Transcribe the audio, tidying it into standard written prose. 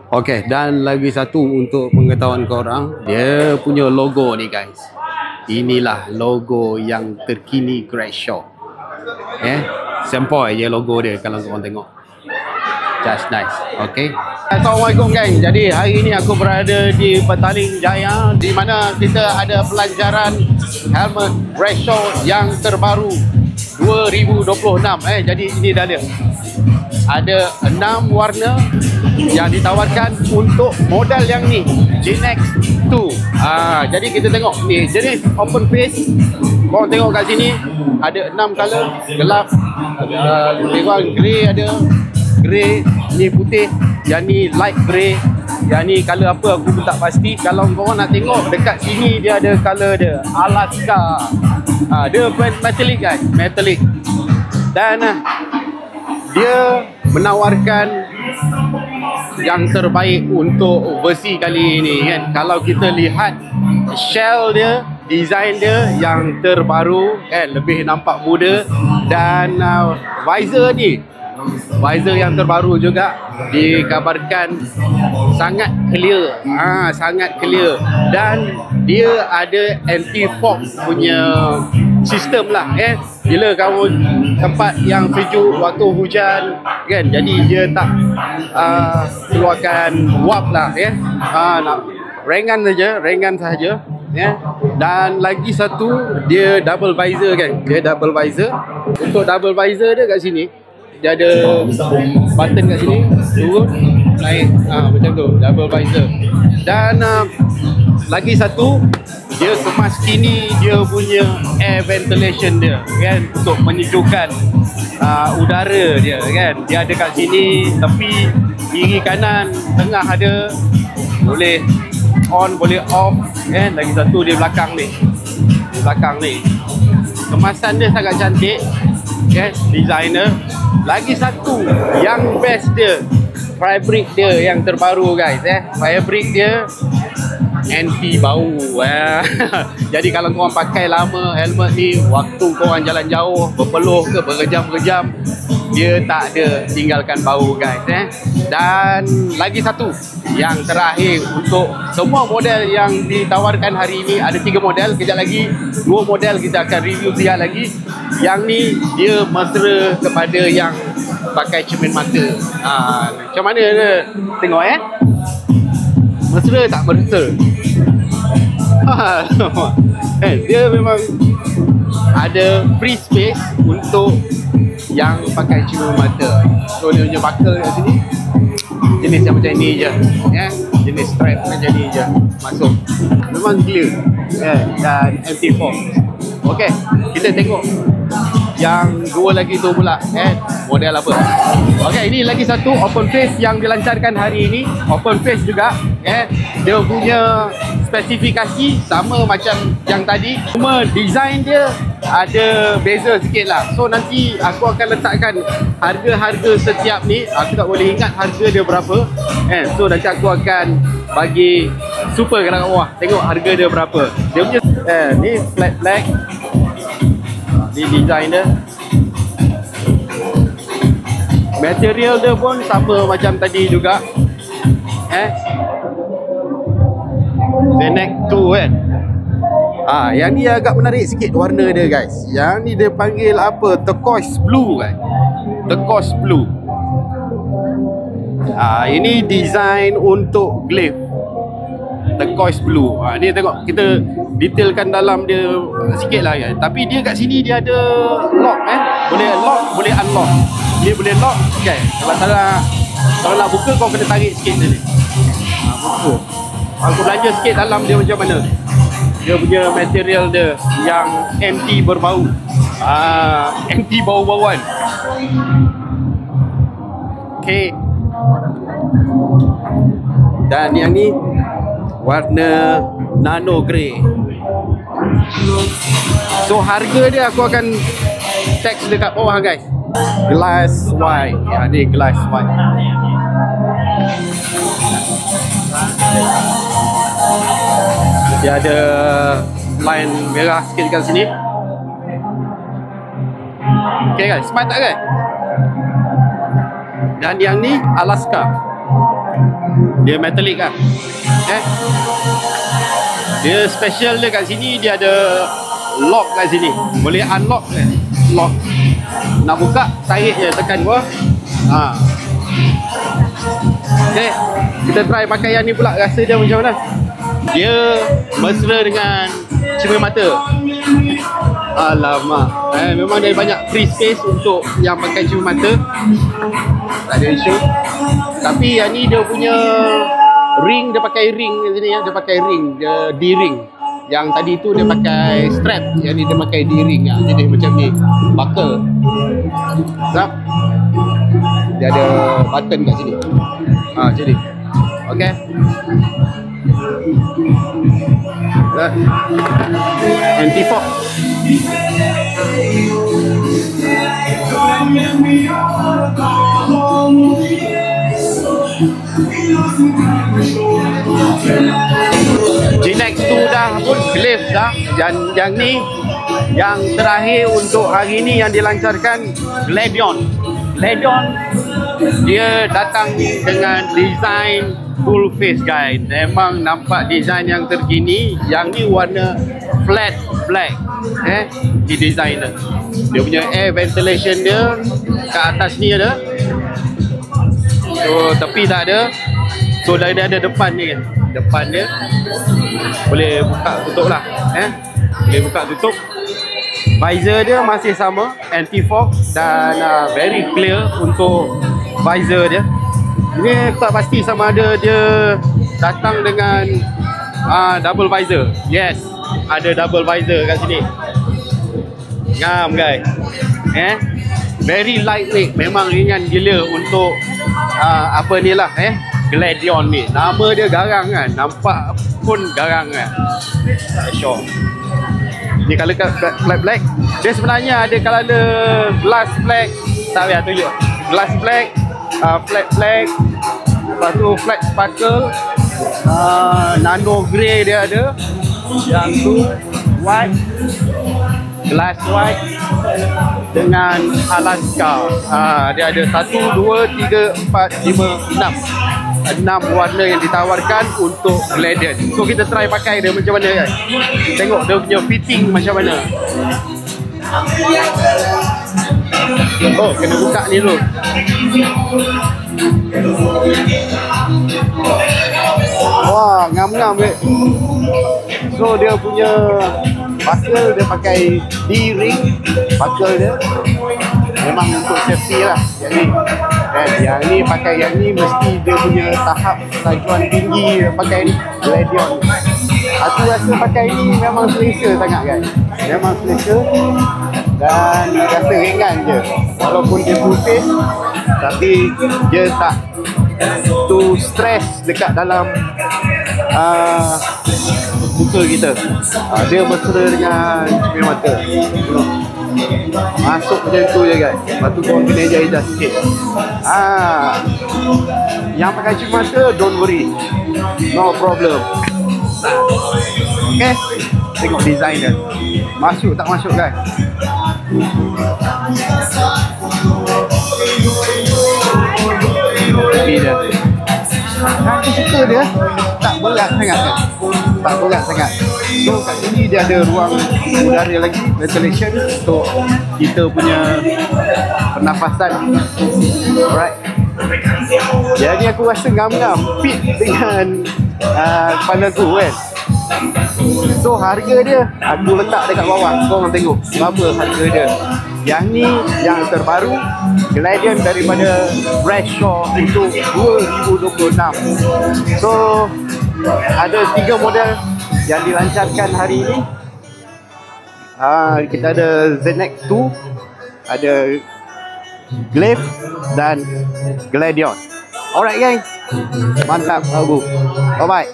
Okey, dan lagi satu untuk pengetahuan korang, dia punya logo ni guys. Inilah logo yang terkini Gresham. Sempoi je logo dia kalau korang tengok. Just nice. Okey. Assalamualaikum geng. Jadi hari ini aku berada di Petaling Jaya di mana kita ada pelancaran helmet Gresham yang terbaru 2026. Jadi ini dah ada 6 warna yang ditawarkan untuk model yang ni, GNX 2. Jadi kita tengok ni jenis open face. Korang tengok kat sini ada 6 color, gelap, tengok grey, ada grey, ni putih, yang ni light grey, yang ni color apa aku pun tak pasti. Kalau korang nak tengok dekat sini dia ada color dia Alaska. Dia metallic guys, metallic. Dan dia menawarkan yang terbaik untuk versi kali ini kan. Kalau kita lihat shell dia, design dia yang terbaru kan, lebih nampak muda. Dan visor ni, visor yang terbaru juga dikabarkan sangat clear, sangat clear. Dan dia ada anti-fog punya sistem lah bila kamu tempat yang sejuk waktu hujan kan, jadi dia tak keluarkan wap lah nak ringan saja Dan lagi satu, dia double visor kan, dia double visor. Untuk double visor dia kat sini dia ada button kat sini, turun naik, macam tu double visor. Dan lagi satu, dia kemas kini dia punya air ventilation dia kan, untuk menyejukkan udara dia kan. Dia ada kat sini, tepi, kiri kanan, tengah ada, boleh on boleh off kan. Lagi satu dia belakang ni, kemasan dia sangat cantik kan, designer. Lagi satu yang best dia, fabric dia yang terbaru guys fabric dia anti bau. Jadi kalau korang pakai lama helmet ni, waktu korang jalan jauh, berpeluh ke berjam-jam, dia tak ada tinggalkan bau guys Dan lagi satu yang terakhir, untuk semua model yang ditawarkan hari ini, ada 3 model. Kejap lagi 2 model kita akan review dia lagi. Yang ni dia mesra kepada yang pakai cermin mata. Macam mana dia tengok mesra tak mesra? Dia memang ada free space untuk yang pakai cermin mata. So dia punya buckle kat sini jenis yang macam ni je jenis strap macam ni je masuk, memang clear dan anti-fog. Okey, kita tengok yang 2 lagi tu pula model apa. Okey, ini lagi satu open face yang dilancarkan hari ini. Open face juga dia punya spesifikasi sama macam yang tadi, cuma design dia ada beza sikit lah. So nanti aku akan letakkan harga-harga setiap ni. Aku tak boleh ingat harga dia berapa So nanti aku akan bagi super kat bawah, tengok harga dia berapa. Dia punya ni flat black, ni design dia. Material dia pun sama macam tadi juga GNX 2 kan. Yang ni agak menarik sikit warna dia guys. Yang ni dia panggil apa, turquoise blue kan, turquoise blue. Ini design untuk glaive turquoise blue. Ni tengok, kita detailkan dalam dia sikit lah kan. Tapi dia kat sini dia ada lock boleh lock, boleh unlock. Dia boleh lock kan. Kalau nak buka kau kena tarik sikit tadi. Buka. Aku belanja sikit dalam dia macam mana. Dia punya material dia yang anti berbau, anti bau-bauan. Okay. Dan yang ni warna nano grey. So harga dia aku akan tag dekat bawah guys. Glass white. Ni glass white. Dia ada line merah sikit dekat sini. Okay guys, smart tak kan? Dan yang ni Alaska. Dia metallic kan. Dia special dia kat sini, dia ada lock kat sini. Boleh unlock lock. Nak buka, tarik je, tekan bawah. Okay, kita try pakai yang ni pula, rasa dia macam mana. Dia mesra dengan cermin mata. Alamak, memang dia banyak free space untuk yang pakai cermin mata. Tak ada isu. Tapi yang ni dia punya ring, dia pakai ring sini ya. Dia pakai ring, dia D-ring. Yang tadi tu dia pakai strap, yang ni dia pakai D-ring ya. Jadi macam ni, buckle. Sedap. Dia ada button kat sini. Jadi. Okey. Anti-fog. G-Nex 2 dah pun, Glaive dah. Yang ni, yang terakhir untuk hari ni yang dilancarkan, Gladion. Gladion dia datang dengan design full face guys. Memang nampak design yang terkini. Yang ni warna flat black. Di design dia. Dia punya air ventilation dia kat atas ni ada. So tepi tak ada. So dia ada depan ni kan. Depan dia boleh buka tutup lah. Boleh buka tutup. Visor dia masih sama, anti-fog dan very clear untuk visor dia. Ini tak pasti sama ada dia datang dengan double visor. Yes, ada double visor kat sini. Ngam guys. Very lightweight, memang ringan gila untuk apa ni lah Gladion ni. Nama dia garang kan, nampak pun garang kan. Sure. Ni color black. Dia sebenarnya ada color glass black. Tak payah tunjuk. Glass black, flat black, lepas tu flat sparkle, nano grey dia ada. Yang tu white, glass white dengan Alaska. Dia ada 1, 2, 3, 4, 5, 6 warna yang ditawarkan untuk Gladion. So kita try pakai dia macam mana kan. Tengok dia punya fitting macam mana. Oh, kena buka ni dulu. Wah, ngam-ngam ke. So dia punya buckle dia pakai D-ring. Buckle dia memang untuk safety lah. Yang ni pakai yang ni mesti dia punya tahap kelajuan tinggi pakai ni Gladion. Aku rasa pakai ni memang selesa sangat kan. Memang selesa dan rasa ringan je. Walaupun dia full face tapi dia tak too stress dekat dalam muka kita. Dia mesra dengan cermin mata. Masuk macam tu je guys. Lepas tu korang kena adjust sikit. Yang pakai cermin mata, don't worry, no problem. Okay, tengok design dia. Masuk tak masuk guys. Ini dia. Aku suka dia. Tak berat sangat kan. Tak berat sangat. So kat sini dia ada ruang udara lagi, ventilation untuk kita punya pernafasan. Alright. Jadi aku rasa ngam-ngam fit dengan kepala aku kan. So harga dia aku letak dekat bawah. Korang tengok berapa harga dia. Yang ni yang terbaru, Gladion daripada Bradshaw untuk 2026. So ada 3 model yang dilancarkan hari ini. Kita ada ZX2, ada Glaive dan Gladion. Alright gang, mantap aku. Bye bye.